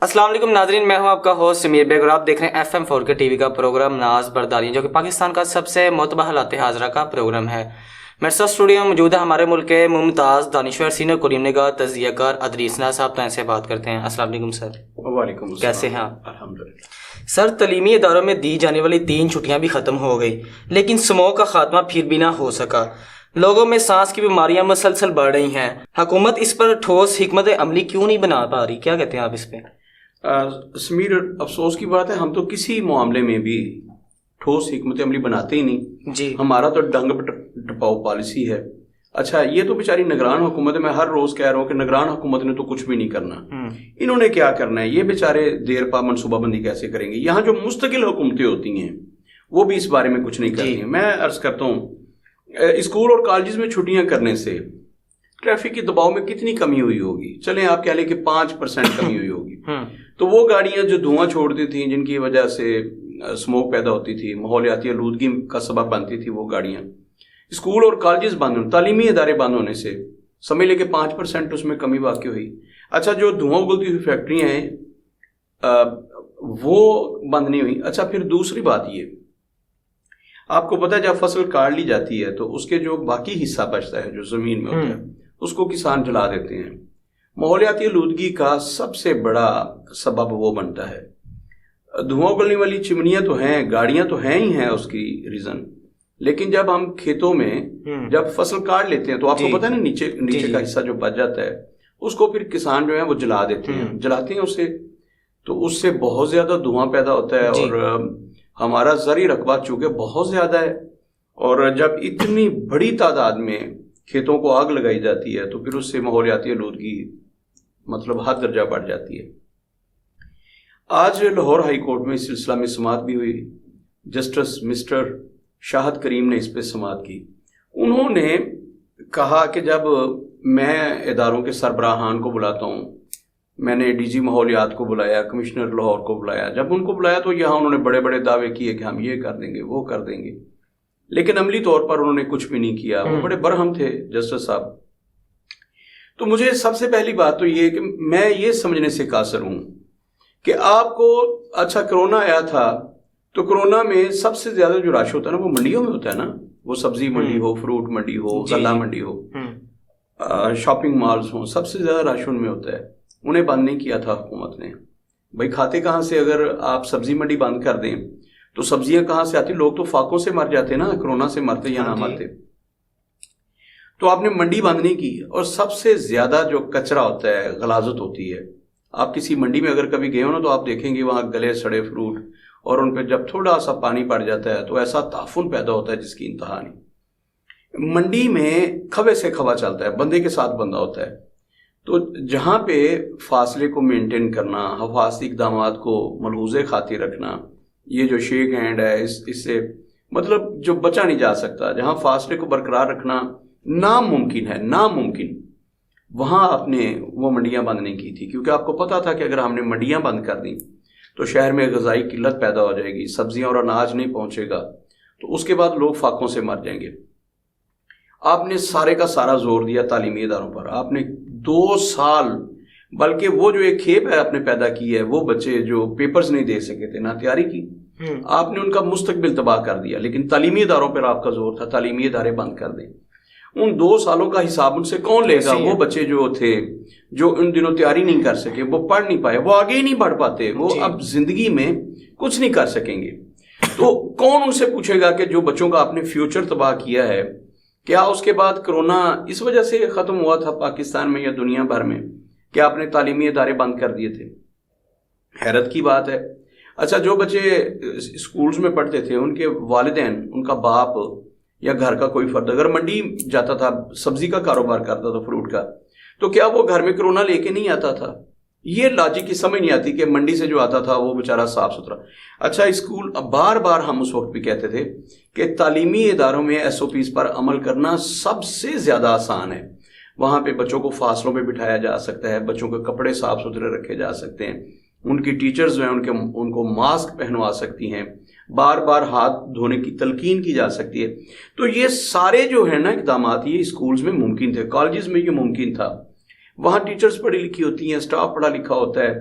السلام علیکم ناظرین، میں ہوں آپ کا ہوسٹ سمیر بیگ اور آپ دیکھ رہے ہیں FM4 کے ٹی وی کا پروگرام ناز برداری، جو کہ پاکستان کا سب سے معتبر حالات حاضرہ کا پروگرام ہے۔ میرے ساتھ اسٹوڈیو میں موجود ہے ہمارے ملک کے ممتاز دانشور سینئر قریم نگار تجزیہ کار ادریس نا صاحب، تو ان سے بات کرتے ہیں۔ السلام علیکم سر۔ وعلیکم السلام۔ کیسے ہیں آپ؟ الحمدللہ۔ سر، تعلیمی اداروں میں دی جانے والی 3 چھٹیاں بھی ختم ہو گئی، لیکن اسموگ کا خاتمہ پھر بھی نہ ہو سکا۔ لوگوں میں سانس کی بیماریاں مسلسل بڑھ رہی ہیں۔ حکومت اس پر ٹھوس حکمت عملی کیوں نہیں بنا پا رہی؟ کیا کہتے ہیں آپ اس پہ؟ سمیر، افسوس کی بات ہے ہم تو کسی معاملے میں بھی ٹھوس حکمت عملی بناتے ہی نہیں جی، ہمارا تو ڈنگ ٹپاؤ پالیسی ہے۔ اچھا، یہ تو بیچاری نگران حکومت ہے، میں ہر روز کہہ رہا ہوں کہ نگران حکومت نے تو کچھ بھی نہیں کرنا۔ انہوں نے کیا کرنا ہے؟ یہ بیچارے دیر پا منصوبہ بندی کیسے کریں گے؟ یہاں جو مستقل حکومتیں ہوتی ہیں وہ بھی اس بارے میں کچھ نہیں کرتی ہیں۔ میں عرض کرتا ہوں، اسکول اور کالجز میں چھٹیاں کرنے سے ٹریفک کے دباؤ میں کتنی کمی ہوئی ہوگی؟ چلیں آپ کہہ لیں کہ 5% کمی ہوئی ہوگی۔ تو وہ گاڑیاں جو دھواں چھوڑتی تھیں، جن کی وجہ سے اسموک پیدا ہوتی تھی، ماحولیاتی آلودگی کا سبب بنتی تھی، وہ گاڑیاں اسکول اور کالجز بند ہونے، تعلیمی ادارے بند ہونے سے سمجھ لے کہ 5% اس میں کمی واقع ہوئی۔ اچھا، جو دھواں اگلتی ہوئی فیکٹریاں ہیں وہ بند نہیں ہوئی۔ اچھا، پھر دوسری بات یہ، آپ کو پتہ ہے جب فصل کاٹ لی جاتی ہے تو اس کے جو باقی حصہ بچتا ہے جو زمین میں ہوتا ہے اس کو کسان جلا دیتے ہیں۔ ماحولیاتی آلودگی کا سب سے بڑا سبب وہ بنتا ہے۔ دھواں اگلنے والی چمنیاں تو ہیں، گاڑیاں تو ہیں ہی ہیں اس کی ریزن، لیکن جب ہم کھیتوں میں جب فصل کاٹ لیتے ہیں تو آپ کو پتہ ہے نا نیچے کا حصہ جو بچ جاتا ہے اس کو پھر کسان جو ہے وہ جلا دیتے ہیں، جلاتے ہیں اسے، تو اس سے بہت زیادہ دھواں پیدا ہوتا ہے اور ہمارا زرعی رقبہ چونکہ بہت زیادہ ہے، اور جب اتنی بڑی تعداد میں کھیتوں کو آگ لگائی جاتی ہے تو پھر اس سے ماحولیاتی آلودگی مطلب حد درجہ بڑھ جاتی ہے۔ آج لاہور ہائی کورٹ میں اس سلسلہ میں سماعت بھی ہوئی۔ جسٹس مسٹر شاہد کریم نے اس پہ سماعت کی۔ انہوں نے کہا کہ جب میں اداروں کے سربراہان کو بلاتا ہوں، میں نے ڈی جی ماحولیات کو بلایا، کمشنر لاہور کو بلایا، جب ان کو بلایا تو یہاں انہوں نے بڑے بڑے دعوے کیے کہ ہم یہ کر دیں گے، وہ کر دیں گے، لیکن عملی طور پر انہوں نے کچھ بھی نہیں کیا۔ وہ بڑے برہم تھے جسٹس صاحب۔ تو مجھے سب سے پہلی بات تو یہ کہ میں یہ سمجھنے سے قاصر ہوں کہ آپ کو، اچھا کرونا آیا تھا تو کرونا میں سب سے زیادہ جو رش ہوتا ہے نا وہ منڈیوں میں ہوتا ہے نا، وہ سبزی منڈی ہو، فروٹ منڈی ہو، غلہ منڈی ہو، شاپنگ مالز ہوں، سب سے زیادہ رش ان میں ہوتا ہے۔ انہیں بند نہیں کیا تھا حکومت نے۔ بھائی کھاتے کہاں سے؟ اگر آپ سبزی منڈی بند کر دیں تو سبزیاں کہاں سے آتی؟ لوگ تو فاقوں سے مر جاتے نا، کرونا سے مرتے یا نہ مرتے۔ تو آپ نے منڈی بند نہیں کی، اور سب سے زیادہ جو کچرا ہوتا ہے، غلاظت ہوتی ہے۔ آپ کسی منڈی میں اگر کبھی گئے ہو نا تو آپ دیکھیں گے وہاں گلے سڑے فروٹ، اور ان پہ جب تھوڑا سا پانی پڑ جاتا ہے تو ایسا تعفن پیدا ہوتا ہے جس کی انتہا نہیں۔ منڈی میں کھوے سے کھوا چلتا ہے، بندے کے ساتھ بندہ ہوتا ہے۔ تو جہاں پہ فاصلے کو مینٹین کرنا، حفاظتی اقدامات کو ملحوظ خاطر رکھنا، یہ جو شیک ہینڈ ہے اس سے مطلب جو بچا نہیں جا سکتا، جہاں فاصلے کو برقرار رکھنا ناممکن ہے، ناممکن، وہاں آپ نے وہ منڈیاں بند نہیں کی تھی، کیونکہ آپ کو پتا تھا کہ اگر ہم نے منڈیاں بند کر دیں تو شہر میں غذائی قلت پیدا ہو جائے گی، سبزیاں اور اناج نہیں پہنچے گا، تو اس کے بعد لوگ فاقوں سے مر جائیں گے۔ آپ نے سارے کا سارا زور دیا تعلیمی اداروں پر۔ آپ نے 2 سال، بلکہ وہ جو ایک کھیپ ہے آپ نے پیدا کی ہے، وہ بچے جو پیپرز نہیں دے سکے تھے، نہ تیاری کی، آپ نے ان کا مستقبل تباہ کر دیا، لیکن تعلیمی اداروں پر آپ کا زور تھا، تعلیمی ادارے بند کر دیں۔ ان 2 سالوں کا حساب ان سے کون لے گا؟ وہ بچے جو تھے جو ان دنوں تیاری نہیں کر سکے، وہ پڑھ نہیں پائے، وہ آگے ہی نہیں بڑھ پاتے، وہ اب زندگی میں کچھ نہیں کر سکیں گے۔ تو کون ان سے پوچھے گا کہ جو بچوں کا آپ نے فیوچر تباہ کیا ہے، کیا اس کے بعد کرونا اس وجہ سے ختم ہوا تھا پاکستان میں یا دنیا بھر میں کہ آپ نے تعلیمی ادارے بند کر دیے تھے؟ حیرت کی بات ہے۔ اچھا، جو بچے اسکولز میں پڑھتے تھے ان کے والدین، ان کا باپ یا گھر کا کوئی فرد اگر منڈی جاتا تھا، سبزی کا کاروبار کرتا تھا، فروٹ کا، تو کیا وہ گھر میں کرونا لے کے نہیں آتا تھا؟ یہ لاجک کی سمجھ نہیں آتی کہ منڈی سے جو آتا تھا وہ بیچارہ صاف ستھرا۔ اچھا، اسکول، بار بار ہم اس وقت بھی کہتے تھے کہ تعلیمی اداروں میں SOPs پر عمل کرنا سب سے زیادہ آسان ہے۔ وہاں پہ بچوں کو فاصلوں پہ بٹھایا جا سکتا ہے، بچوں کے کپڑے صاف ستھرے رکھے جا سکتے ہیں، ان کی ٹیچرز جو ہیں ان کو ماسک پہنوا سکتی ہیں، بار بار ہاتھ دھونے کی تلقین کی جا سکتی ہے۔ تو یہ سارے جو ہیں نا اقدامات، یہ اسکولز میں ممکن تھے، کالجز میں یہ ممکن تھا۔ وہاں ٹیچرز پڑھی لکھی ہوتی ہیں، اسٹاف پڑھا لکھا ہوتا ہے،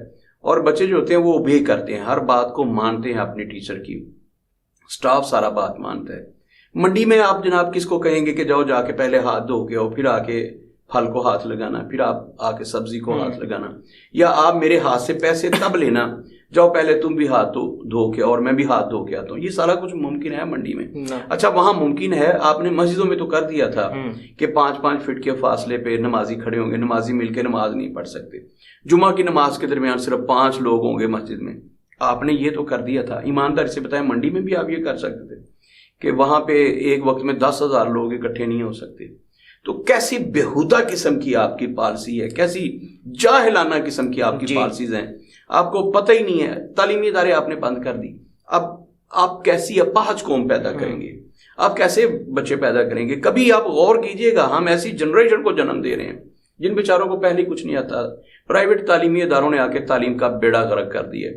اور بچے جو ہوتے ہیں وہ اوبے کرتے ہیں, ہر بات کو مانتے ہیں اپنے ٹیچر کی, سٹاف سارا بات مانتا ہے. منڈی میں آپ جناب کس کو کہیں گے کہ جاؤ جا کے پہلے ہاتھ دھو کے آؤ, پھر آ کے پھل کو ہاتھ لگانا, پھر آپ آ کے سبزی کو ہاتھ لگانا, یا آپ میرے ہاتھ سے پیسے تب لینا, جاؤ پہلے تم بھی ہاتھ دھو کے اور میں بھی ہاتھ دھو کے آتا ہوں. یہ سارا کچھ ممکن ہے منڈی میں. اچھا وہاں ممکن ہے, آپ نے مسجدوں میں تو کر دیا تھا کہ 5-5 فٹ کے فاصلے پہ نمازی کھڑے ہوں گے, نمازی مل کے نماز نہیں پڑھ سکتے, جمعہ کی نماز کے درمیان صرف 5 لوگ ہوں گے مسجد میں. آپ نے یہ تو کر دیا تھا. ایمانداری سے بتائیں منڈی میں بھی آپ یہ کر سکتے تھے کہ وہاں پہ ایک وقت میں 10,000 لوگ اکٹھے نہیں ہو سکتے. تو کیسی بےہودہ قسم کی آپ کی پالیسی ہے, کیسی جاہلانہ قسم کی آپ کی پالیسیز ہیں, آپ کو پتہ ہی نہیں ہے. تعلیمی ادارے آپ نے بند کر دی. اب آپ کیسی اپاہج قوم پیدا کریں گے, آپ کیسے بچے پیدا کریں گے؟ کبھی آپ غور کیجئے گا, ہم ایسی جنریشن کو جنم دے رہے ہیں جن بیچاروں کو پہلے کچھ نہیں آتا. پرائیویٹ تعلیمی اداروں نے آ کے تعلیم کا بیڑا غرق کر دیا.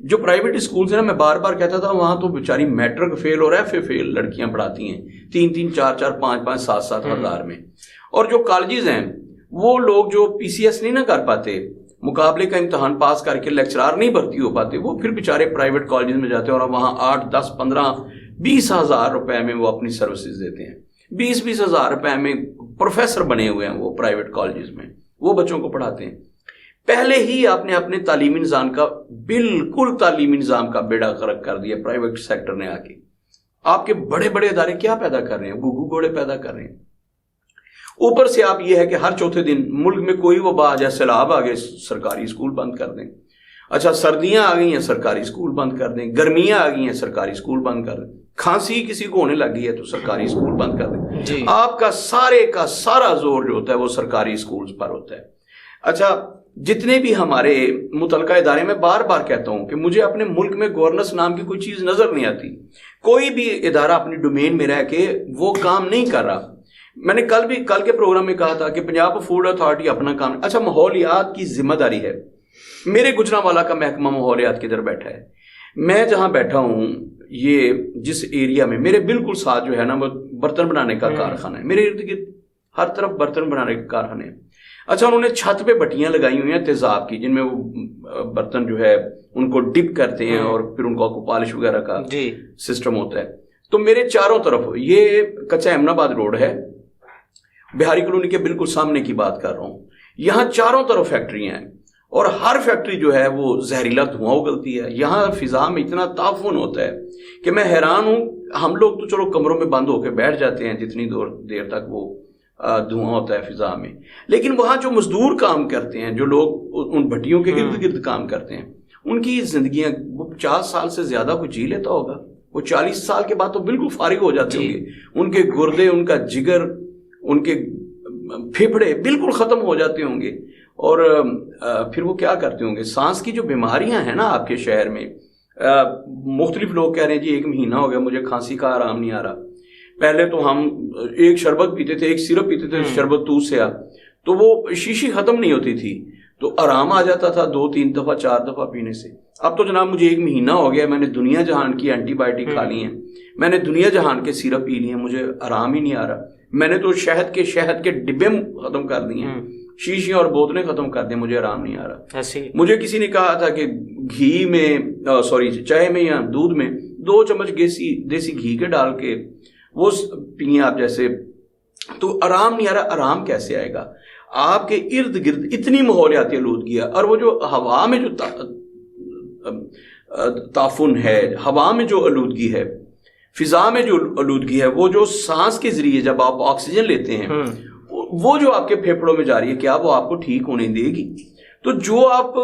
جو پرائیویٹ اسکولز ہیں نا, میں بار بار کہتا تھا وہاں تو بیچاری میٹرک فیل اور ایف اے فیل لڑکیاں پڑھاتی ہیں 3-3, 4-4, 5-5, 7-7 ہزار میں. اور جو کالجز ہیں وہ لوگ جو پی سی ایس نہیں نہ کر پاتے, مقابلے کا امتحان پاس کر کے لیکچرار نہیں بھرتی ہو پاتے, وہ پھر بیچارے پرائیویٹ کالجز میں جاتے ہیں اور وہاں 8, 10, 15, 20 ہزار روپے میں وہ اپنی سروسز دیتے ہیں. 20 ہزار روپے میں پروفیسر بنے ہوئے ہیں وہ پرائیویٹ کالجز میں, وہ بچوں کو پڑھاتے ہیں. پہلے ہی آپ نے اپنے تعلیمی نظام کا بالکل تعلیمی نظام کا بیڑا غرق کر دیا پرائیویٹ سیکٹر نے آ کے. آپ کے بڑے بڑے ادارے کیا پیدا کر رہے ہیں؟ گھوگھو گھوڑے پیدا کر رہے ہیں. اوپر سے آپ یہ ہے کہ ہر چوتھے دن ملک میں کوئی وبا آ جائے, سیلاب آ گئے, سرکاری اسکول بند کر دیں. اچھا سردیاں آ گئی ہیں, سرکاری اسکول بند کر دیں. گرمیاں آ گئی ہیں, سرکاری اسکول بند کر دیں. کھانسی کسی کو ہونے لگ گئی ہے تو سرکاری اسکول بند کر دیں. آپ کا سارا زور جو ہوتا ہے وہ سرکاری اسکولز پر ہوتا ہے. اچھا جتنے بھی ہمارے متعلقہ ادارے, میں بار بار کہتا ہوں کہ مجھے اپنے ملک میں گورننس نام کی کوئی چیز نظر نہیں آتی. کوئی بھی ادارہ اپنی ڈومین میں رہ کے وہ کام نہیں کر رہا. میں نے کل کے پروگرام میں کہا تھا کہ پنجاب فوڈ اتھارٹی اپنا کام. اچھا ماحولیات کی ذمہ داری ہے, میرے گجرانوالہ کا محکمہ ماحولیات کی ادھر بیٹھا ہے. میں جہاں بیٹھا ہوں, یہ جس ایریا میں میرے بالکل ساتھ جو ہے نا وہ برتن بنانے کا کارخانہ ہے. میرے ارد گرد ہر طرف برتن بنانے کے کارخانے ہیں. اچھا انہوں نے چھت پہ بٹیاں لگائی ہوئی ہیں تیزاب کی, جن میں وہ برتن جو ہے ان کو ڈپ کرتے ہیں اور پھر ان کو پالش وغیرہ کا سسٹم ہوتا ہے. تو میرے چاروں طرف, یہ کچا امن آباد روڈ ہے, بہاری کالونی کے بالکل سامنے کی بات کر رہا ہوں. یہاں چاروں طرف فیکٹریاں ہیں اور ہر فیکٹری جو ہے وہ زہریلا دھواں اگلتی ہے. یہاں فضا میں اتنا تعفن ہوتا ہے کہ میں حیران ہوں. ہم لوگ تو چلو کمروں میں بند ہو کے بیٹھ جاتے ہیں جتنی دیر تک وہ دھواں ہوتا ہے فضا میں, لیکن وہاں جو مزدور کام کرتے ہیں, جو لوگ ان بھٹیوں کے ارد گرد کام کرتے ہیں, ان کی زندگیاں, وہ 50 سال سے زیادہ کوئی جی لیتا ہوگا, وہ 40 سال کے بعد تو بالکل فارغ ہو جاتے ہوں گے. ان کے گردے, ان کا جگر, ان کے پھیپھڑے بالکل ختم ہو جاتے ہوں گے. اور پھر وہ کیا کرتے ہوں گے؟ سانس کی جو بیماریاں ہیں نا آپ کے شہر میں, مختلف لوگ کہہ رہے ہیں جی 1 مہینہ ہو گیا مجھے کھانسی کا آرام نہیں آ رہا. پہلے تو ہم ایک شربت پیتے تھے, ایک سیرپ پیتے تھے, شربت تو سے تو وہ شیشی ختم نہیں ہوتی تھی تو آرام آ جاتا تھا 2-3 دفعہ 4 دفعہ پینے سے. اب تو جناب مجھے 1 مہینہ ہو گیا, میں نے دنیا جہان کی اینٹی بائیوٹک کھا لی ہیں, میں نے دنیا جہان کے سیرپ پی لیے ہیں, مجھے آرام ہی نہیں آ رہا. میں نے تو شہد کے ڈبے ختم کر دیے ہیں, شیشیاں اور بوتلیں ختم کر دیں, مجھے آرام نہیں آ رہا. مجھے کسی نے کہا تھا کہ گھی میں چائے میں یا دودھ میں 2 چمچ دیسی گھی کے ڈال کے وہ پئیں آپ جیسے, تو آرام نہیں آ رہا. آرام کیسے آئے گا؟ آپ کے ارد گرد اتنی ماحولیاتی آلودگی ہے, اور وہ جو ہوا میں جو تعفن ہے, ہوا میں جو آلودگی ہے, فضا میں جو آلودگی ہے, وہ جو سانس کے ذریعے جب آپ آکسیجن لیتے ہیں وہ جو آپ کے پھیپھڑوں میں جا رہی ہے, کیا وہ آپ کو ٹھیک ہونے دے گی؟ تو جو آپ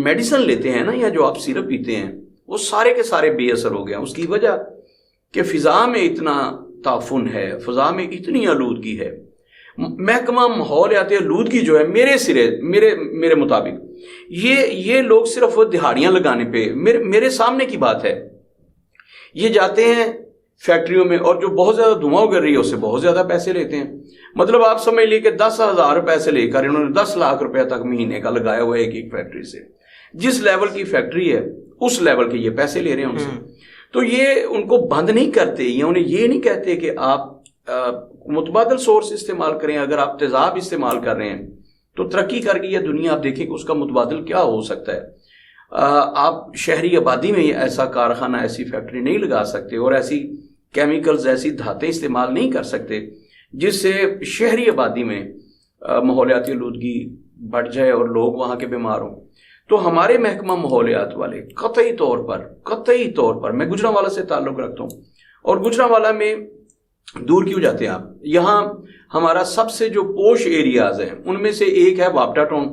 میڈیسن لیتے ہیں نا, یا جو آپ سیرپ پیتے ہیں, وہ سارے کے سارے بے اثر ہو گئے. اس کی وجہ کہ فضا میں اتنا تعفن ہے, فضا میں اتنی آلودگی ہے. محکمہ ماحولیاتی آلودگی جو ہے میرے مطابق یہ لوگ صرف دہاڑیاں لگانے پہ, میرے سامنے کی بات ہے, یہ جاتے ہیں فیکٹریوں میں اور جو بہت زیادہ دھواں گر رہی ہے اس سے بہت زیادہ پیسے لیتے ہیں. مطلب آپ سمجھ لیے کہ 10,000 روپے سے لے کر انہوں نے 10 لاکھ روپے تک مہینے کا لگایا ہوا ہے ایک فیکٹری سے. جس لیول کی فیکٹری ہے اس لیول کے یہ پیسے لے رہے ہیں ان سے. تو یہ ان کو بند نہیں کرتے, یا انہیں یہ نہیں کہتے کہ آپ متبادل سورس استعمال کریں. اگر آپ تیزاب استعمال کر رہے ہیں تو ترقی کر گئی ہے دنیا. آپ دیکھیں کہ اس کا متبادل کیا ہو سکتا ہے. آپ شہری آبادی میں ایسا کارخانہ, ایسی فیکٹری نہیں لگا سکتے اور ایسی کیمیکلز, ایسی دھاتیں استعمال نہیں کر سکتے جس سے شہری آبادی میں ماحولیاتی آلودگی بڑھ جائے اور لوگ وہاں کے بیمار ہوں. تو ہمارے محکمہ ماحولیات والے قطعی طور پر میں گجرانوالہ سے تعلق رکھتا ہوں, اور گجرانوالہ میں دور کیوں جاتے ہیں آپ, یہاں ہمارا سب سے جو پوش ایریاز ہیں ان میں سے ایک ہے وابٹا ٹاؤن,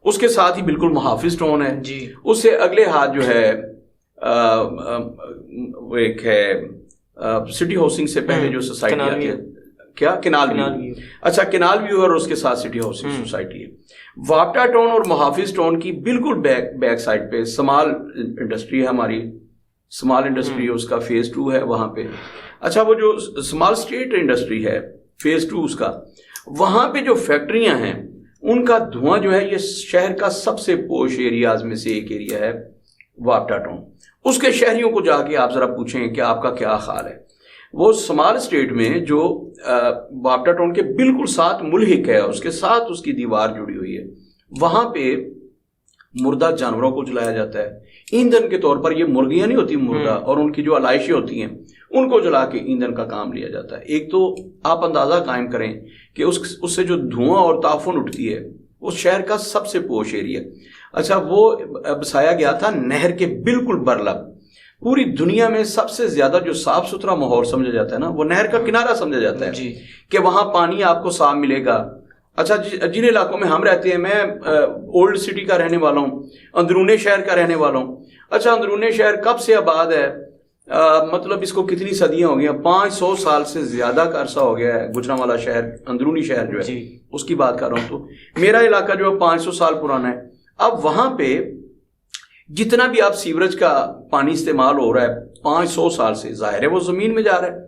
اس کے ساتھ ہی بالکل محافظ ٹاؤن ہے جی. اس سے اگلے ہاتھ جو ہے وہ ایک ہے سٹی ہاؤسنگ سے پہلے جو سوسائٹی آتی ہے, کیا کنال ویو. اچھا, کنال ویو اور اس کے ساتھ سٹی ہاؤسنگ سوسائٹی ہے. وابٹا ٹاؤن اور محافظ ٹاؤن کی بالکل بیک سائڈ پہ سمال انڈسٹری ہے ہماری, سمال انڈسٹری اس کا فیز 2 ہے وہاں پہ. اچھا, وہ جو سمال اسٹیٹ انڈسٹری ہے فیز 2 اس کا, وہاں پہ جو فیکٹریاں ہیں ان کا دھواں جو ہے یہ شہر کا سب سے پوش ایریاز میں سے ایک ایریا ہے وابٹا ٹاؤن. اس کے شہریوں کو جا کے آپ ذرا پوچھیں کہ آپ کا کیا خیال ہے. وہ سمال اسٹیٹ میں جو وابٹا ٹاؤن کے بالکل ساتھ ملحق ہے, اس کے ساتھ اس کی دیوار جڑی ہوئی ہے, وہاں پہ مردہ جانوروں کو جلایا جاتا ہے ایندھن کے طور پر. یہ مرغیاں نہیں ہوتی مردہ, اور ان کی جو علائشیں ہوتی ہیں ان کو جلا کے ایندھن کا کام لیا جاتا ہے. ایک تو آپ اندازہ قائم کریں کہ اس سے جو دھواں اور تعفن اٹھتی ہے اس شہر کا سب سے پوش ایریا. اچھا, وہ بسایا گیا تھا نہر کے بالکل برلب. پوری دنیا میں سب سے زیادہ جو صاف ستھرا ماحول سمجھا جاتا ہے نا, وہ نہر کا کنارہ سمجھا جاتا ہے جی, کہ وہاں پانی آپ کو صاف ملے گا. اچھا, جن علاقوں میں ہم رہتے ہیں, میں اولڈ سٹی کا رہنے والا ہوں, اندرون شہر کا رہنے والا ہوں. اچھا, اندرون شہر کب سے آباد ہے, مطلب اس کو کتنی صدیاں ہو گئی ہیں, 500 سال سے زیادہ کا عرصہ ہو گیا ہے. گجرانوالہ شہر, اندرونی شہر جو ہے اس کی بات کر رہا ہوں. تو میرا علاقہ جو ہے 500 سال پرانا ہے. اب وہاں پہ جتنا بھی آپ سیوریج کا پانی استعمال ہو رہا ہے 500 سال سے, ظاہر ہے وہ زمین میں جا رہا ہے.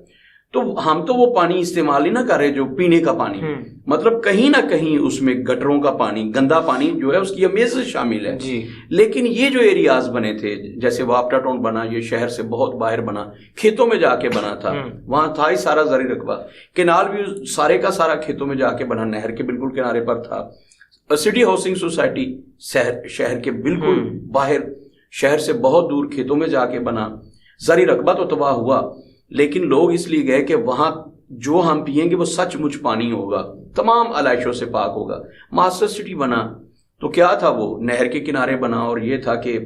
تو ہم تو وہ پانی استعمال ہی نہ کر رہے جو پینے کا پانی, مطلب کہیں نہ کہیں اس میں گٹروں کا پانی, گندا پانی جو ہے اس کی امیزز شامل ہے جی. لیکن یہ جو ایریاز بنے تھے, جیسے وابٹا ٹاؤن بنا, یہ شہر سے بہت باہر بنا, کھیتوں میں جا کے بنا تھا, وہاں تھا ہی سارا زرعی رقبہ. کنال بھی سارے کا سارا کھیتوں میں جا کے بنا, نہر کے بالکل کنارے پر تھا. سٹی ہاؤسنگ سوسائٹی شہر کے بالکل باہر, شہر سے بہت دور کھیتوں میں جا کے بنا. زرعی رقبہ تو تباہ ہوا, لیکن لوگ اس لیے گئے کہ وہاں جو ہم پئیں گے وہ سچ مچ پانی ہوگا, تمام علائشوں سے پاک ہوگا. ماسٹر سٹی بنا تو کیا تھا, وہ نہر کے کنارے بنا, اور یہ تھا کہ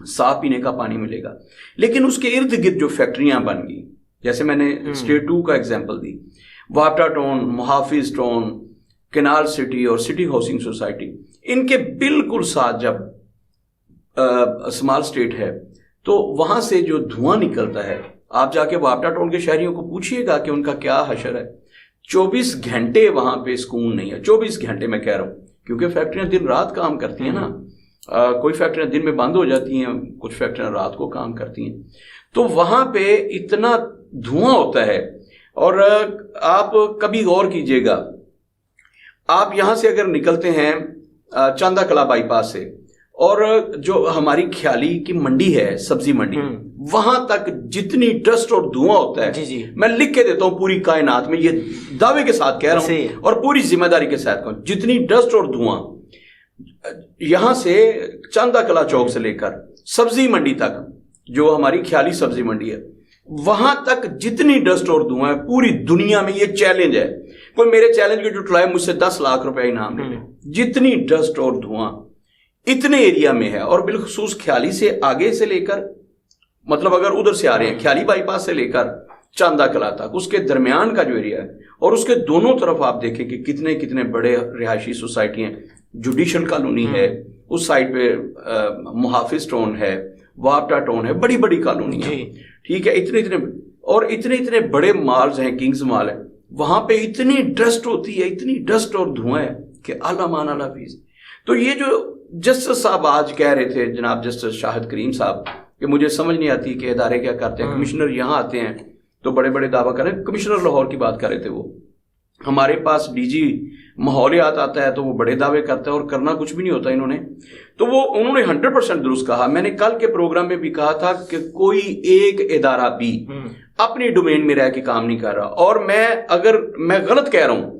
صاف پینے کا پانی ملے گا. لیکن اس کے ارد گرد جو فیکٹریاں بن گئی, جیسے میں نے اسٹیٹ 2 کا ایگزامپل دی, وابٹا ٹاؤن, محافظ ٹاؤن, کنال سٹی اور سٹی ہاؤسنگ سوسائٹی, ان کے بالکل ساتھ جب اسمال اسٹیٹ ہے تو وہاں سے جو دھواں نکلتا ہے, آپ جا کے وابٹا ٹاؤن کے شہریوں کو پوچھئے گا کہ ان کا کیا حشر ہے. 24 گھنٹے وہاں پہ سکون نہیں ہے, 24 گھنٹے میں کہہ رہا ہوں, کیونکہ فیکٹریاں دن رات کام کرتی ہیں نا. کوئی فیکٹریاں دن میں بند ہو جاتی ہیں, کچھ فیکٹریاں رات کو کام کرتی ہیں. تو وہاں پہ اتنا دھواں ہوتا ہے. اور آپ کبھی غور کیجئے گا, آپ یہاں سے اگر نکلتے ہیں چاندہ کلا بائی پاس سے, اور جو ہماری کھیالی کی منڈی ہے, سبزی منڈی, وہاں تک جتنی ڈسٹ اور دھواں ہوتا ہے, میں لکھ کے دیتا ہوں پوری کائنات میں, یہ دعوے کے ساتھ کہہ رہا ہوں اور پوری ذمہ داری کے ساتھ کہوں, جتنی ڈسٹ اور دھواں یہاں سے چاندہ کلا چوک سے لے کر سبزی منڈی تک, جو ہماری کھیالی سبزی منڈی ہے, وہاں تک جتنی ڈسٹ اور دھواں ہے پوری دنیا میں, یہ چیلنج ہے. کوئی میرے چیلنج کو جو ٹلائے مجھ سے 10 لاکھ روپے انعام لے لے. جتنی ڈسٹ اور دھواں اتنے ایریا میں ہے, اور بالخصوص کھیالی سے آگے سے لے کر, مطلب اگر ادھر سے آ رہے ہیں کھیالی بائی پاس سے لے کر چاندہ کلا تک, اس کے درمیان کا جو ایریا ہے, اور اس کے دونوں طرف آپ دیکھیں کہ کتنے کتنے بڑے رہائشی سوسائٹی ہیں. جوڈیشل کالونی ہے, اس سائڈ پہ محافظ ٹاؤن ہے, وابٹا ٹاؤن ہے, بڑی بڑی کالونی ہے, ٹھیک ہے, اتنے بڑے مالز ہیں, کنگز مال ہے, وہاں پہ اتنی ڈسٹ ہوتی ہے, اتنی ڈسٹ اور دھواں ہے کہ اعلیٰ مان اعلیٰ فیس. تو یہ جو جسٹس صاحب آج کہہ رہے تھے, جناب جسٹس شاہد کریم صاحب, کہ مجھے سمجھ نہیں آتی کہ ادارے کیا کرتے ہیں. کمشنر یہاں آتے ہیں تو بڑے بڑے دعویٰ کریں. کمشنر لاہور کی بات کر رہے تھے, وہ ہمارے پاس ڈی جی ماحولیات آتا ہے تو وہ بڑے دعوے کرتا ہے اور کرنا کچھ بھی نہیں ہوتا انہوں نے. تو وہ انہوں نے 100% درست کہا. میں نے کل کے پروگرام میں بھی کہا تھا کہ کوئی ایک ادارہ بھی اپنی ڈومین میں رہ کے کام نہیں کر رہا, اور اگر میں غلط کہہ رہا ہوں